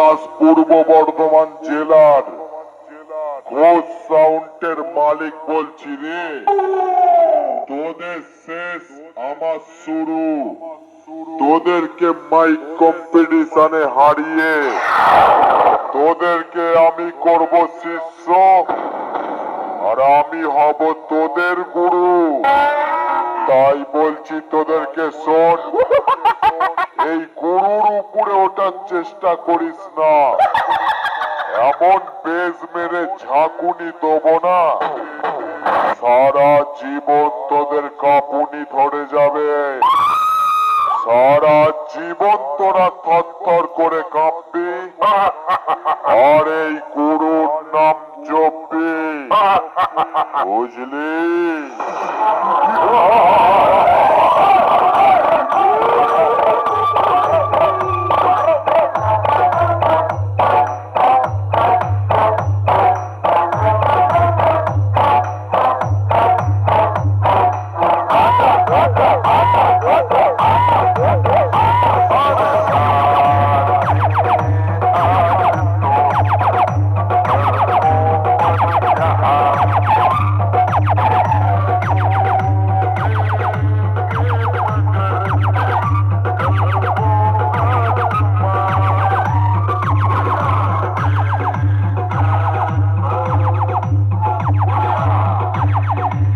বিকাশ পূর্ব বর্ধমান জেলার ঘোষ সাউন্ডের মালিক বলছি রে। তোদের শেষ আমার শুরু। তোদেরকে মাইক কম্পিটিশনে হারিয়ে তোদেরকে আমি করব শিষ্য, আর আমি হব তোদের গুরু। তাই বলছি তোদেরকে শোন, এই গুরুর উপরে ওঠার চেষ্টা করিস না। এমন বেজ মেরে ঝাঁকুনি দেবো না, সারা জীবন তোদের কাঁপুনি ধরে যাবে। সারা জীবন তোরা থরথর করে কাঁপবি, আর এই গুরুর নাম জপবি, বুঝলি?